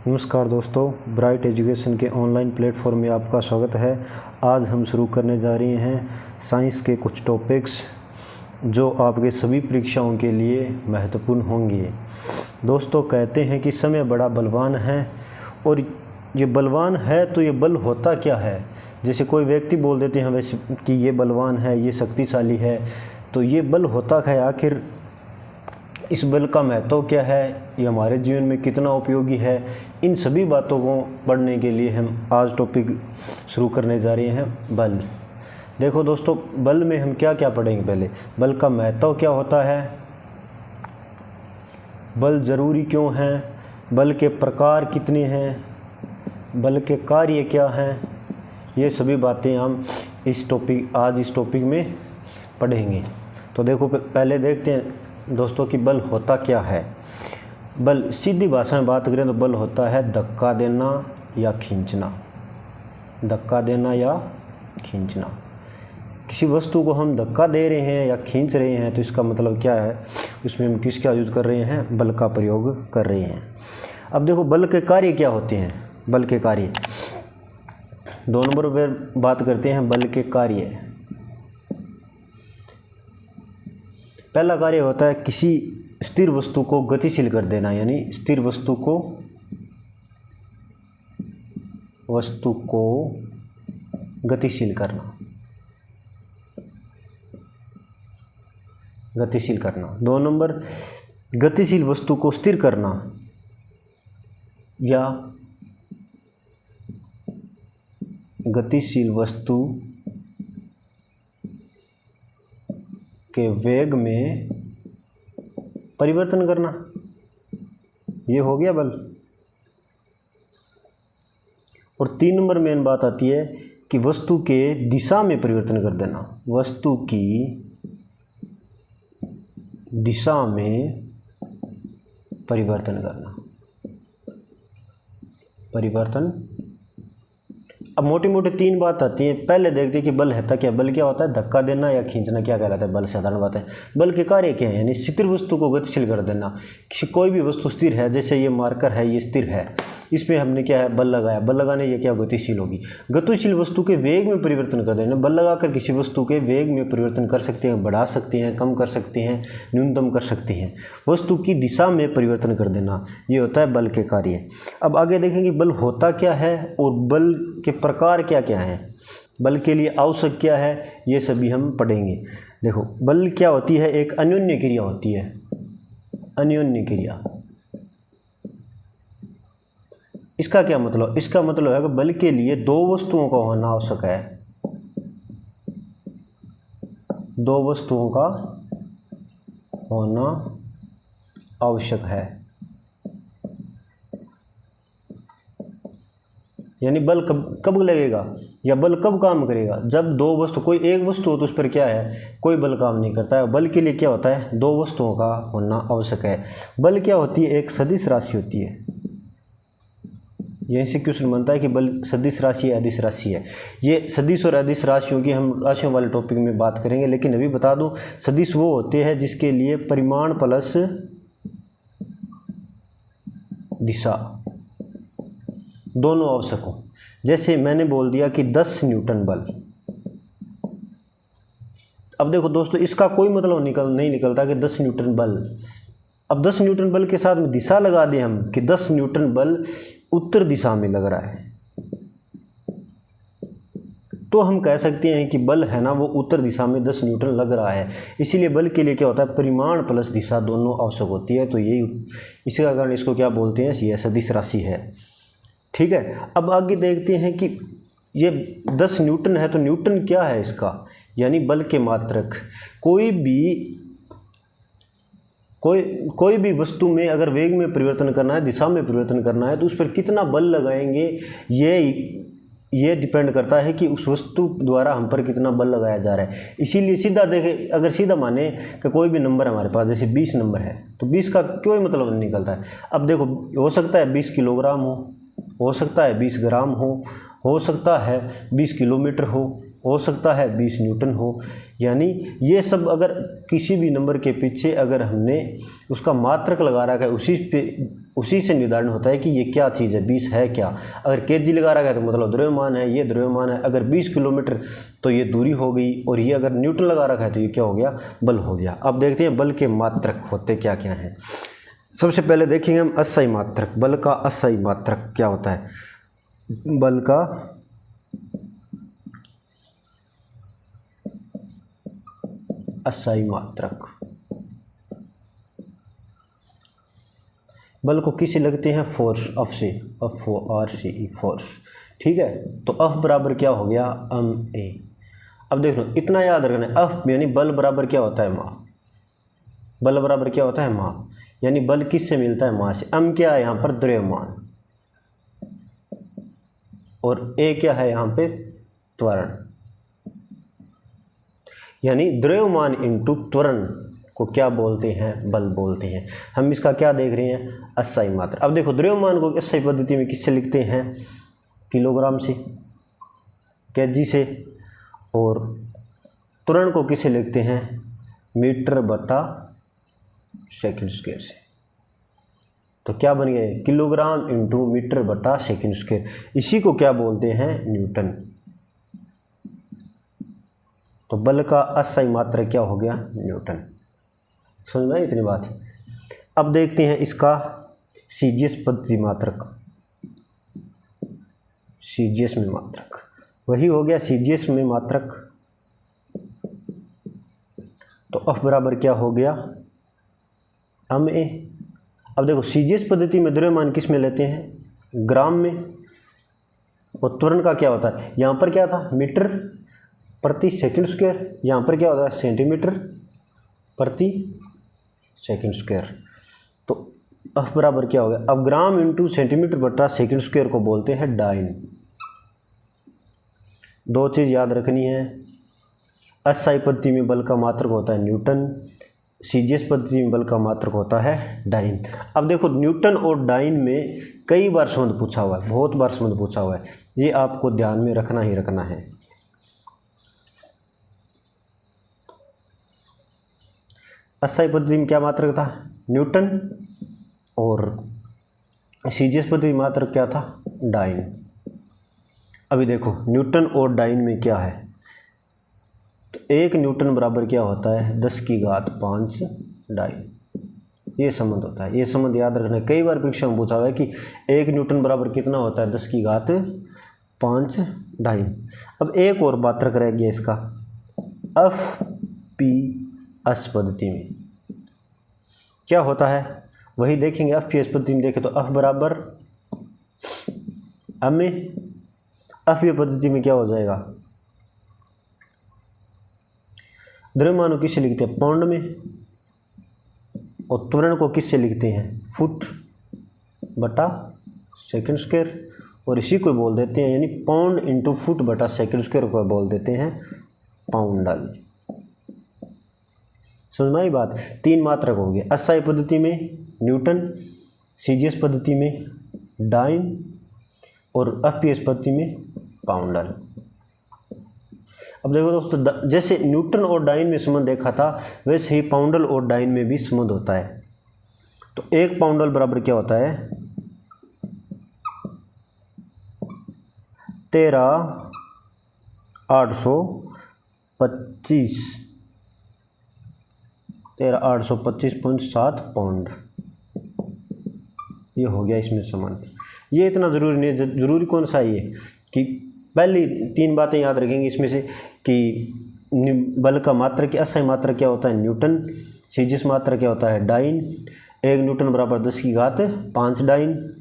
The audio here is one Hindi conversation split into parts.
नमस्कार दोस्तों, ब्राइट एजुकेशन के ऑनलाइन प्लेटफॉर्म में आपका स्वागत है। आज हम शुरू करने जा रहे हैं साइंस के कुछ टॉपिक्स जो आपके सभी परीक्षाओं के लिए महत्वपूर्ण होंगे। दोस्तों, कहते हैं कि समय बड़ा बलवान है, और ये बलवान है तो ये बल होता क्या है। जैसे कोई व्यक्ति बोल देते हैं वैसे कि ये बलवान है, ये शक्तिशाली है, तो ये बल होता क्या है आखिर, इस बल का महत्व क्या है, ये हमारे जीवन में कितना उपयोगी है। इन सभी बातों को पढ़ने के लिए हम आज टॉपिक शुरू करने जा रहे हैं बल। देखो दोस्तों, बल में हम क्या क्या पढ़ेंगे। पहले बल का महत्व क्या होता है, बल जरूरी क्यों है, बल के प्रकार कितने हैं, बल के कार्य क्या हैं, ये सभी बातें हम आज इस टॉपिक में पढ़ेंगे। तो देखो, पहले देखते हैं दोस्तों कि बल होता क्या है। बल सीधी भाषा में बात करें तो बल होता है धक्का देना या खींचना। धक्का देना या खींचना, किसी वस्तु को हम धक्का दे रहे हैं या खींच रहे हैं तो इसका मतलब क्या है, उसमें हम किसका यूज़ कर रहे हैं, बल का प्रयोग कर रहे हैं। अब देखो, बल के कार्य क्या होते हैं। बल के कार्य 2 नंबर पर बात करते हैं बल के कार्य। पहला कार्य होता है किसी स्थिर वस्तु को गतिशील कर देना, यानी स्थिर वस्तु को गतिशील करना। गतिशील करना। 2 नंबर, गतिशील वस्तु को स्थिर करना या गतिशील वस्तु के वेग में परिवर्तन करना, ये हो गया बल। और 3 नंबर मेन बात आती है कि वस्तु के दिशा में परिवर्तन कर देना। वस्तु की दिशा में परिवर्तन करना। परिवर्तन। अब मोटी मोटी 3 बात आती है। पहले देखते हैं कि बल है क्या। बल क्या होता है, धक्का देना या खींचना क्या कहलाता है। बल साधारण बात है। बल के कार्य क्या है, यानी स्थिर वस्तु को गतिशील कर देना। कोई भी वस्तु स्थिर है, जैसे ये मार्कर है, ये स्थिर है, इसमें हमने क्या है, बल लगाया। बल लगाने ये क्या, गतिशील होगी। गतिशील वस्तु के वेग में परिवर्तन कर देना। बल लगाकर किसी वस्तु के वेग में परिवर्तन कर सकते हैं, बढ़ा सकते हैं, कम कर सकते हैं, न्यूनतम कर सकते हैं। वस्तु की दिशा में परिवर्तन कर देना, ये होता है बल के कार्य। अब आगे देखेंगे बल होता क्या है और बल के प्रकार क्या क्या हैं, बल के लिए आवश्यक क्या है, ये सभी हम पढ़ेंगे। देखो, बल क्या होती है, एक अन्योन्य क्रिया होती है। अन्योन्य क्रिया, इसका क्या मतलब, इसका मतलब है कि बल के लिए 2 वस्तुओं का होना आवश्यक है। 2 वस्तुओं का होना आवश्यक है। यानी बल कब लगेगा या बल कब काम करेगा, जब 2 वस्तु, कोई एक वस्तु हो तो उस पर क्या है, कोई बल काम नहीं करता है। बल के लिए क्या होता है, 2 वस्तुओं का होना आवश्यक है। बल क्या होती है, एक सदिश राशि होती है। यहीं से क्वेश्चन बनता है कि बल सदिश राशि है, अदिश राशि है। ये सदिश और अदिश राशियों की हम राशियों वाले टॉपिक में बात करेंगे, लेकिन अभी बता दूं, सदिश वो होते हैं जिसके लिए परिमाण प्लस दिशा दोनों आवश्यक हो। जैसे मैंने बोल दिया कि 10 न्यूटन बल। अब देखो दोस्तों, इसका कोई मतलब नहीं निकलता कि 10 न्यूटन बल। अब 10 न्यूटन बल के साथ में दिशा लगा दें हम कि 10 न्यूटन बल उत्तर दिशा में लग रहा है, तो हम कह सकते हैं कि बल है ना, वो उत्तर दिशा में 10 न्यूटन लग रहा है। इसीलिए बल के लिए क्या होता है, परिमाण प्लस दिशा दोनों आवश्यक होती है। तो यही इसी का कारण इसको क्या बोलते हैं, ये सदिश राशि है। ठीक है। अब आगे देखते हैं कि ये 10 न्यूटन है, तो न्यूटन क्या है इसका, यानी बल के मात्रक। कोई भी वस्तु में अगर वेग में परिवर्तन करना है, दिशा में परिवर्तन करना है, तो उस पर कितना बल लगाएंगे, ये डिपेंड करता है कि उस वस्तु द्वारा हम पर कितना बल लगाया जा रहा है। इसीलिए सीधा देखें, अगर सीधा माने कि कोई भी नंबर हमारे पास, जैसे 20 नंबर है, तो 20 का कोई मतलब नहीं निकलता है। अब देखो, हो सकता है 20 किलोग्राम हो सकता है 20 ग्राम हो सकता है 20 किलोमीटर हो सकता है 20 न्यूटन हो। यानी ये सब अगर किसी भी नंबर के पीछे अगर हमने उसका मात्रक लगा रखा है, उसी से निर्धारण होता है कि ये क्या चीज़ है, 20 है क्या। अगर केजी लगा रखा है तो मतलब द्रव्यमान है, ये द्रव्यमान है। अगर 20 किलोमीटर तो ये दूरी हो गई, और ये अगर न्यूटन लगा रखा है तो ये क्या हो गया, बल हो गया। अब देखते हैं बल के मात्रक होते क्या क्या हैं। सबसे पहले देखेंगे हम अस्थायी मात्रक। बल का अस्थायी मात्रक क्या होता है? बल का अस्थायी मात्रक, बल को किसे लगते हैं? फोर्स, अफ से, FORCE फोर्स। ठीक है, तो अफ बराबर क्या हो गया, ma। अब देख लो, इतना याद रखना है, अफ यानी बल बराबर क्या होता है, मा। बल बराबर क्या होता है, मा। यानी बल किससे मिलता है, मा से। अम क्या है यहाँ पर, द्रव्यमान, और ए क्या है यहाँ पे, त्वरण। यानी द्रव्यमान इंटू त्वरण को क्या बोलते हैं, बल बोलते हैं। हम इसका क्या देख रहे हैं, अस्थायी मात्रा। अब देखो, द्रव्यमान को अस्थायी पद्धति में किससे लिखते हैं, किलोग्राम से, केजी से, और त्वरण को किसे लिखते हैं, मीटर बटा सेकंड स्क्वायर से। तो क्या बन गए, किलोग्राम इंटू मीटर बटा सेकंड स्क्वायर। इसी को क्या बोलते हैं, न्यूटन। तो बल का अस्थायी मात्रक क्या हो गया, न्यूटन। समझ में इतनी बात है। अब देखते हैं इसका सीजीएस पद्धति मात्रक। सीजीएस में मात्रक वही हो गया, सीजीएस में मात्रक। तो F बराबर क्या हो गया, ma। अब देखो, सीजीएस पद्धति में द्रव्यमान किस में लेते हैं, ग्राम में, और त्वरण का क्या होता है, यहाँ पर क्या था, मीटर प्रति सेकंड स्क्वायर, यहाँ पर क्या होता है, सेंटीमीटर प्रति सेकंड स्क्वायर। तो F बराबर क्या हो गया, अब ग्राम इंटू सेंटीमीटर बटा सेकंड स्क्वायर को बोलते हैं डाइन। दो चीज़ याद रखनी है, अस्थायी पद्धति में बल का मात्रक होता है न्यूटन, सीजीएस पद्धति में बल का मात्रक होता है डाइन। अब देखो, न्यूटन और डाइन में कई बार संबंध पूछा हुआ है, बहुत बार संबंध पूछा हुआ है, ये आपको ध्यान में रखना ही रखना है। अस्थायी पद्धति में क्या मात्रक था, न्यूटन, और सीजीएस पद्धति में मात्रक क्या था, डाइन। अभी देखो, न्यूटन और डाइन में क्या है, तो 1 न्यूटन बराबर क्या होता है, 10⁵ डाइन। ये संबंध होता है, ये संबंध याद रखना है। कई बार परीक्षा में पूछा हुआ है कि 1 न्यूटन बराबर कितना होता है, 10⁵ डाइन। अब एक और मात्रक रह गया इसका, FPS पद्धति में क्या होता है, वही देखेंगे। FPS पद्धति में देखें तो F बराबर ma। FPS पद्धति में क्या हो जाएगा, द्रव्यमान को किससे लिखते हैं, पाउंड में, और त्वरण को किससे लिखते हैं, फुट बटा सेकंड स्क्वायर, और इसी को बोल देते हैं, यानी पाउंड इंटू फुट बटा सेकंड स्क्वायर को बोल देते हैं पाउंडल। समझ में आई बात। 3 मात्रक हो गए, अस्थायी पद्धति में न्यूटन, सीजीएस पद्धति में डाइन, और FPS पद्धति में पाउंडल। अब देखो दोस्तों, जैसे न्यूटन और डाइन में संबंध देखा था, वैसे ही पाउंडल और डाइन में भी संबंध होता है। तो 1 पाउंडल बराबर क्या होता है, 13,825.7 पाउंड। ये हो गया इसमें संबंध। ये इतना ज़रूरी नहीं है, ज़रूरी कौन सा है ये, कि पहली 3 बातें याद रखेंगे इसमें से, कि बल का मात्रक, अस्थायी मात्रक क्या होता है, न्यूटन, सीजीएस मात्रक क्या होता है, डाइन। 1 न्यूटन बराबर 10⁵5 डाइन,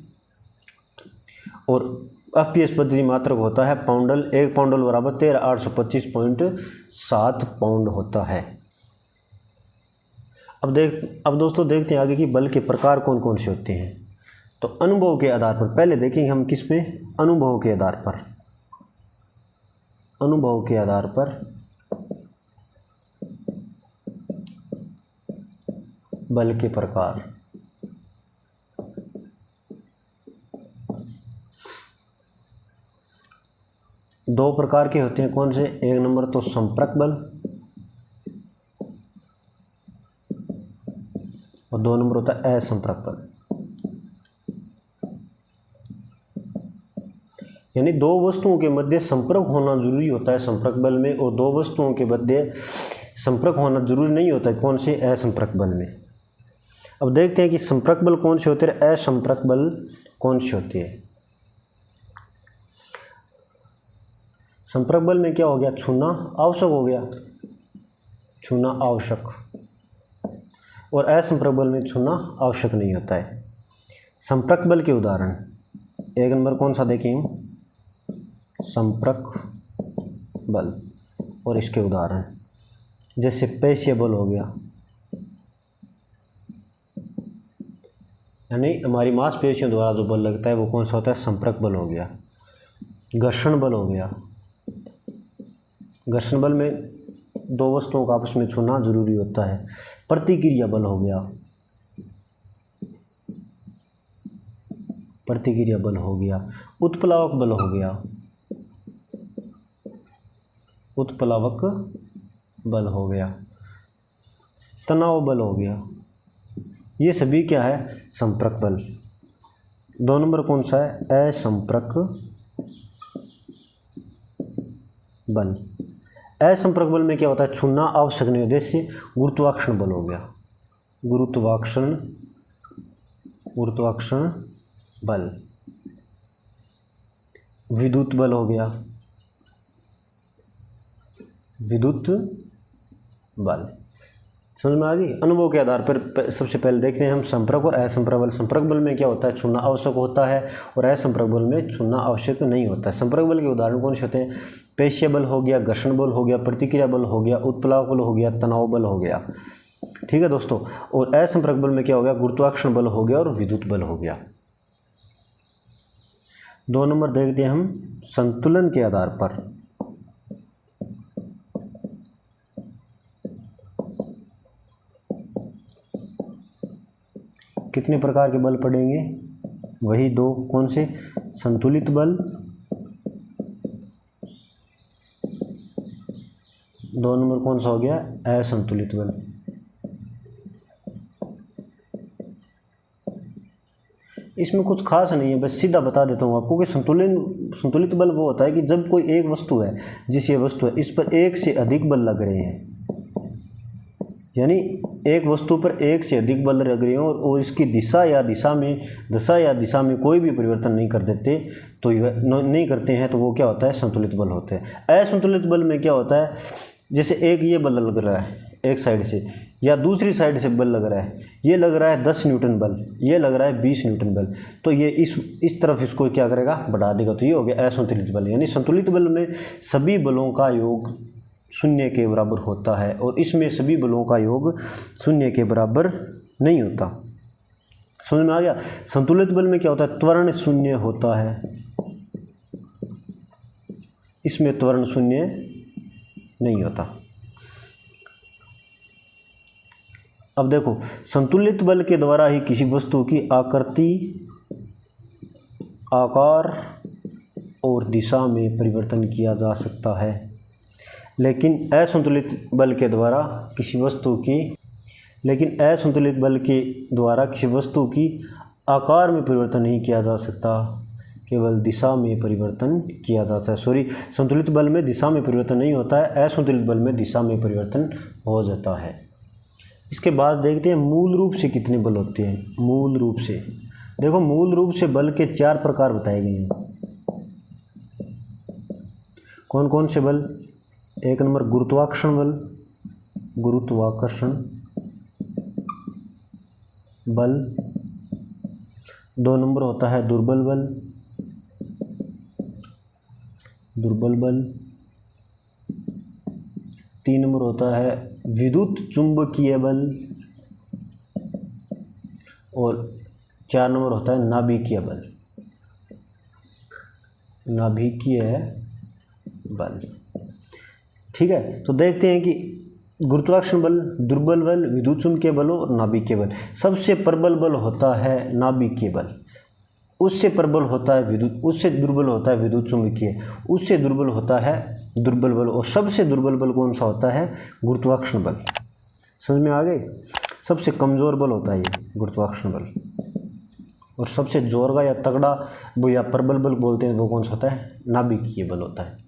और FPS पद्धति मात्रक होता है पाउंडल। 1 पाउंडल बराबर 13,825.7 पाउंड होता है। अब दोस्तों देखते हैं आगे कि बल के प्रकार कौन कौन से होते हैं। तो अनुभव के आधार पर पहले देखेंगे हम, किस पे, अनुभव के आधार पर। अनुभव के आधार पर बल के प्रकार। दो प्रकार के होते हैं, कौन से, 1 नंबर तो संपर्क बल, 2 नंबर होता है असंपर्क बल। यानी दो वस्तुओं के मध्य संपर्क होना जरूरी होता है संपर्क बल में, और दो वस्तुओं के मध्य संपर्क होना जरूरी नहीं होता है कौन से, असंपर्क बल में। अब देखते हैं कि संपर्क बल कौन से होते हैं, असंपर्क बल कौन से होते हैं। संपर्क बल में क्या हो गया, छूना आवश्यक हो गया, छूना आवश्यक, और असंपर्क बल में छूना आवश्यक नहीं होता है। संपर्क बल के उदाहरण 1 नंबर कौन सा देखें हम, संपर्क बल, और इसके उदाहरण जैसे पेशीय बल हो गया, यानी हमारी मांसपेशियों द्वारा जो बल लगता है वो कौन सा होता है, संपर्क बल हो गया। घर्षण बल हो गया, घर्षण बल में दो वस्तुओं का आपस में छूना जरूरी होता है। प्रतिक्रिया बल हो गया, प्रतिक्रिया बल हो गया। उत्प्लावक बल हो गया, उत्प्लावक बल हो गया। तनाव बल हो गया, ये सभी क्या है, संपर्क बल। 2 नंबर कौन सा है, असंपर्क बल। असंपर्क बल में क्या होता है, छूना आवश्यक नहीं होता। जैसे गुरुत्वाकर्षण बल हो गया, गुरुत्वाकर्षण बल। विद्युत बल हो गया, विद्युत बल। समझ में आ गई। अनुभव के आधार पर सबसे पहले देखते हैं हम संपर्क और असंपर्क बल। संपर्क बल में क्या होता है, छूना आवश्यक होता है, और असंपर्क बल में छूना आवश्यक नहीं होता है। संपर्क बल के उदाहरण कौन से होते हैं, पेशीय बल हो गया, घर्षण बल हो गया, प्रतिक्रिया बल हो गया, उत्प्लावक बल हो गया, तनाव बल हो गया। ठीक है दोस्तों। और असंपर्क बल में क्या हो गया, गुरुत्वाकर्षण बल हो गया और विद्युत बल हो गया। 2 नंबर देखते हैं हम संतुलन के आधार पर। कितने प्रकार के बल पड़ेंगे, वही 2, कौन से, संतुलित बल, 2 नंबर कौन सा हो गया, असंतुलित बल। इसमें कुछ खास नहीं है, बस सीधा बता देता हूँ आपको कि संतुलित बल वो होता है कि जब कोई एक वस्तु है, जिस ये वस्तु है, इस पर एक से अधिक बल लग रहे हैं, यानी एक वस्तु पर एक से अधिक बल लग रहे हो और इसकी दशा या दिशा में कोई भी परिवर्तन नहीं कर देते, तो नहीं करते हैं, तो वो क्या होता है, संतुलित बल होते हैं। असंतुलित बल में क्या होता है, जैसे एक ये बल लग रहा है एक साइड से, या दूसरी साइड से बल लग रहा है, ये लग रहा है 10 न्यूटन बल, ये लग रहा है 20 न्यूटन बल, तो ये इस तरफ इसको क्या करेगा, बढ़ा देगा, तो ये हो गया असंतुलित बल। यानी संतुलित बल में सभी बलों का योग 0 के बराबर होता है, और इसमें सभी बलों का योग 0 के बराबर नहीं होता। समझ में आ गया। संतुलित बल में क्या होता है, त्वरण 0 होता है, इसमें त्वरण 0 नहीं होता। अब देखो, संतुलित बल के द्वारा ही किसी वस्तु की आकृति, आकार और दिशा में परिवर्तन किया जा सकता है, लेकिन असंतुलित बल के द्वारा किसी वस्तु की आकार में परिवर्तन नहीं किया जा सकता, केवल दिशा में परिवर्तन किया जाता है। संतुलित बल में दिशा में परिवर्तन नहीं होता है, असंतुलित बल में दिशा में परिवर्तन हो जाता है। इसके बाद देखते हैं मूल रूप से कितने बल होते हैं। मूल रूप से देखो, मूल रूप से बल के 4 प्रकार बताए गए हैं। कौन कौन से बल, 1 नंबर गुरुत्वाकर्षण बल, 2 नंबर होता है दुर्बल बल, 3 नंबर होता है विद्युत चुंबकीय बल, और 4 नंबर होता है नाभिकीय बल। ठीक है, तो देखते हैं कि गुरुत्वाकर्षण बल, दुर्बल बल, विद्युत चुंबकीय बल और नाभिकीय बल। सबसे प्रबल बल होता है नाभिकीय बल, उससे प्रबल होता है विद्युत, उससे दुर्बल होता है विद्युत चुंबकीय, उससे दुर्बल होता है दुर्बल बल, और सबसे दुर्बल बल कौन सा होता है, गुरुत्वाकर्षण बल। समझ में आ गए। सबसे कमज़ोर बल होता है ये गुरुत्वाकर्षण बल। और सबसे जोर का या तगड़ा वो या प्रबल बल बोलते हैं, वो कौन सा होता है? नाभिकीय बल होता है।